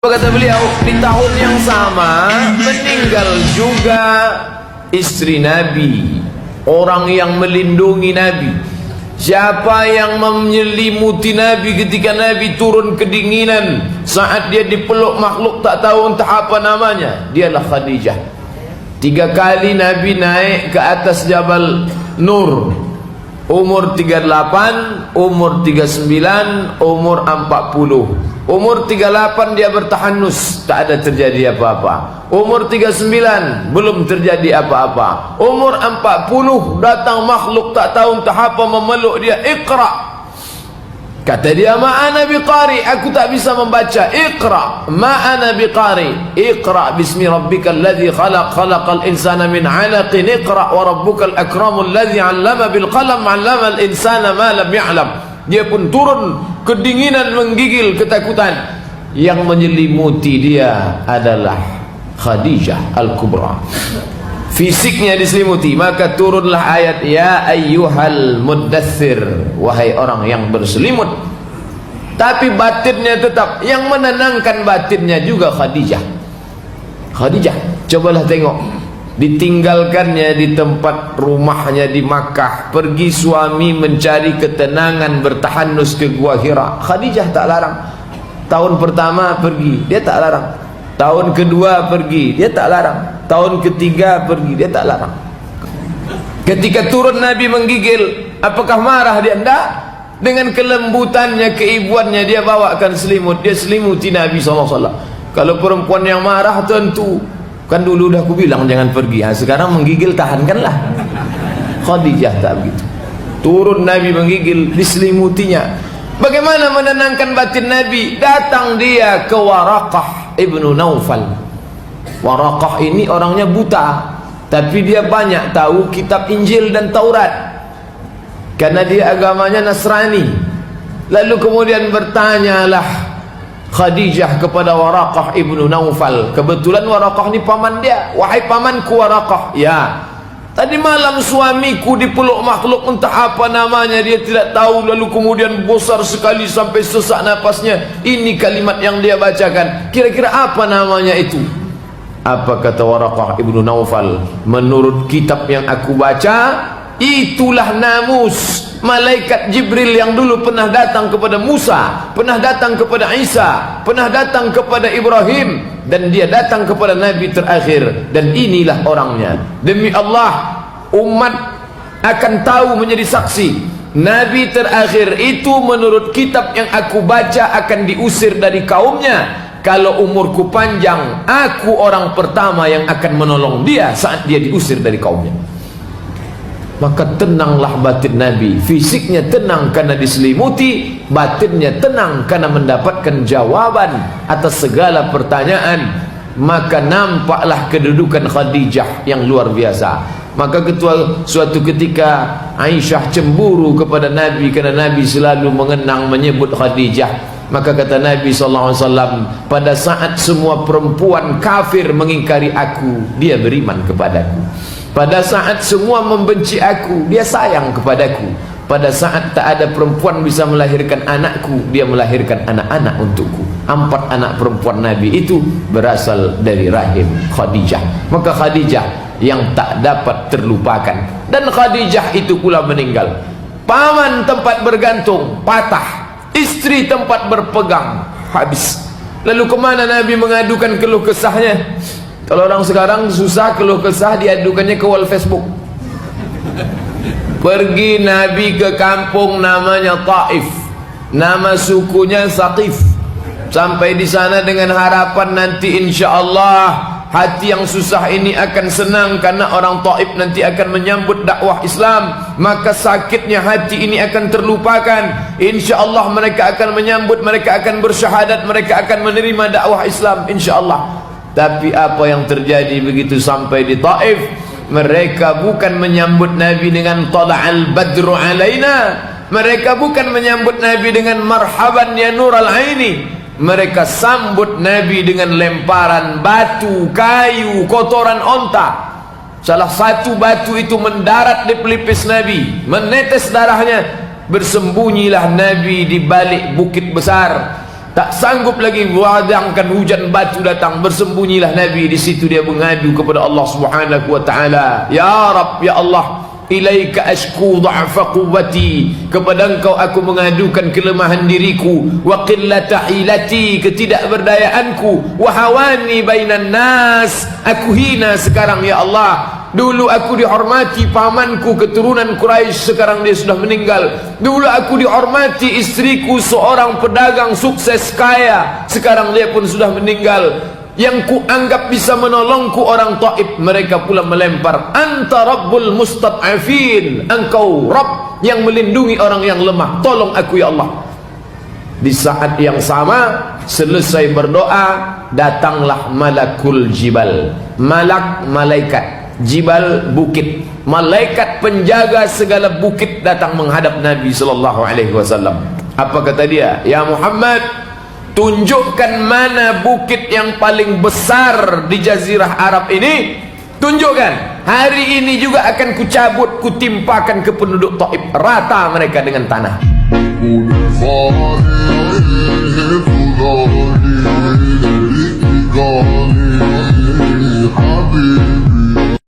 Kata beliau, di tahun yang sama meninggal juga istri Nabi, orang yang melindungi Nabi. Siapa yang menyelimuti Nabi ketika Nabi turun kedinginan saat dia dipeluk makhluk tak tahu entah apa namanya? Dialah Khadijah. 3 kali Nabi naik ke atas Jabal Nur, umur 38, umur 39, umur 40. Umur 38 dia bertahanus, tak ada terjadi apa-apa. Umur 39 belum terjadi apa-apa. Umur 40 datang makhluk tak tahu entah apa memeluk dia. Iqra. Kata dia, ma'ana biqari, aku tak bisa membaca. Iqra, ma'ana biqari. Iqra bismi rabbikal ladzi khalaq, khalaqal insana min 'alaqin. Iqra wa rabbukal akramul ladzi 'allama bil qalam, 'allamal insana ma lam ya'lam. Dia pun turun kedinginan, menggigil ketakutan. Yang menyelimuti dia adalah Khadijah Al-Kubra. Fisiknya diselimuti, maka turunlah ayat ya ayyuhal muddathir, wahai orang yang berselimut. Tapi batinnya tetap, yang menenangkan batinnya juga Khadijah. Khadijah, cobalah tengok, ditinggalkannya di tempat rumahnya di Makkah, pergi suami mencari ketenangan, bertahanus ke Gua Hira. Khadijah tak larang. Tahun pertama pergi, dia tak larang. Tahun kedua pergi, dia tak larang. Tahun ketiga pergi, dia tak larang. Ketika turun Nabi menggigil, apakah marah dia? Tidak. Dengan kelembutannya, keibuannya, dia bawakan selimut, dia selimuti Nabi SAW. Kalau perempuan yang marah tentu, kan dulu dah aku bilang jangan pergi, sekarang menggigil tahankanlah. Khadijah tak begitu. Turun Nabi menggigil, diselimutinya. Bagaimana menenangkan batin Nabi? Datang dia ke Waraqah ibnu Naufal. Waraqah ini orangnya buta, tapi dia banyak tahu kitab Injil dan Taurat, karena dia agamanya Nasrani. Lalu kemudian bertanyalah Khadijah kepada Waraqah ibnu Naufal. Kebetulan Waraqah ni paman dia. Wahai pamanku Waraqah, ya, tadi malam suamiku dipeluk makhluk entah apa namanya, dia tidak tahu. Lalu kemudian besar sekali sampai sesak napasnya. Ini kalimat yang dia bacakan, kira-kira apa namanya itu? Apa kata Waraqah ibnu Naufal? Menurut kitab yang aku baca, itulah namus malaikat Jibril yang dulu pernah datang kepada Musa, pernah datang kepada Isa, pernah datang kepada Ibrahim, dan dia datang kepada Nabi terakhir. Dan inilah orangnya. Demi Allah, umat akan tahu, menjadi saksi, Nabi terakhir itu menurut kitab yang aku baca akan diusir dari kaumnya. Kalau umurku panjang, aku orang pertama yang akan menolong dia saat dia diusir dari kaumnya. Maka tenanglah batin Nabi. Fisiknya tenang karena diselimuti, batinnya tenang karena mendapatkan jawaban atas segala pertanyaan. Maka nampaklah kedudukan Khadijah yang luar biasa. Maka suatu ketika Aisyah cemburu kepada Nabi karena Nabi selalu mengenang menyebut Khadijah. Maka kata Nabi SAW, pada saat semua perempuan kafir mengingkari aku, dia beriman kepadaku. Pada saat semua membenci aku, dia sayang kepadaku. Pada saat tak ada perempuan bisa melahirkan anakku, dia melahirkan anak-anak untukku. 4 anak perempuan Nabi itu berasal dari rahim Khadijah. Maka Khadijah yang tak dapat terlupakan. Dan Khadijah itu pula meninggal. Paman tempat bergantung patah, istri tempat berpegang habis. Lalu kemana Nabi mengadukan keluh kesahnya? Kalau orang sekarang susah keluh kesah, diadukannya ke wall Facebook. Pergi Nabi ke kampung namanya Taif, nama sukunya Saqif. Sampai di sana dengan harapan nanti insya Allah hati yang susah ini akan senang, karena orang Taif nanti akan menyambut dakwah Islam. Maka sakitnya hati ini akan terlupakan. Insya Allah mereka akan menyambut, mereka akan bersyahadat, mereka akan menerima dakwah Islam insya Allah. Tapi apa yang terjadi begitu sampai di Taif? Mereka bukan menyambut Nabi dengan tala'al badru alaina. Mereka bukan menyambut Nabi dengan marhaban ya nural aini. Mereka sambut Nabi dengan lemparan batu, kayu, kotoran onta. Salah satu batu itu mendarat di pelipis Nabi, menetes darahnya. Bersembunyilah Nabi di balik bukit besar. Tak sanggup lagi wadangkan hujan batu datang, bersembunyilah Nabi di situ. Dia mengadu kepada Allah Subhanahu wa taala, ya Rabb, ya Allah, ilaika ashku dha'fa quwwati, kepada engkau aku mengadukan kelemahan diriku, wa qillata hilati, ketidakberdayaanku, wa hawani bainan nas, aku hina sekarang ya Allah. Dulu aku dihormati pamanku keturunan Quraisy, sekarang dia sudah meninggal. Dulu aku dihormati istriku seorang pedagang sukses kaya, sekarang dia pun sudah meninggal. Yang ku anggap bisa menolongku orang Taif, mereka pula melempar. Anta Rabbul Mustad'afin, engkau Rabb yang melindungi orang yang lemah, tolong aku ya Allah. Di saat yang sama, selesai berdoa, datanglah malakul jibal, malaikat jibal, bukit, malaikat penjaga segala bukit datang menghadap Nabi sallallahu alaihi wasallam. Apa kata dia? Ya Muhammad, tunjukkan mana bukit yang paling besar di jazirah Arab ini. Tunjukkan. Hari ini juga akan kucabut, kutimpakan ke penduduk Taif, rata mereka dengan tanah.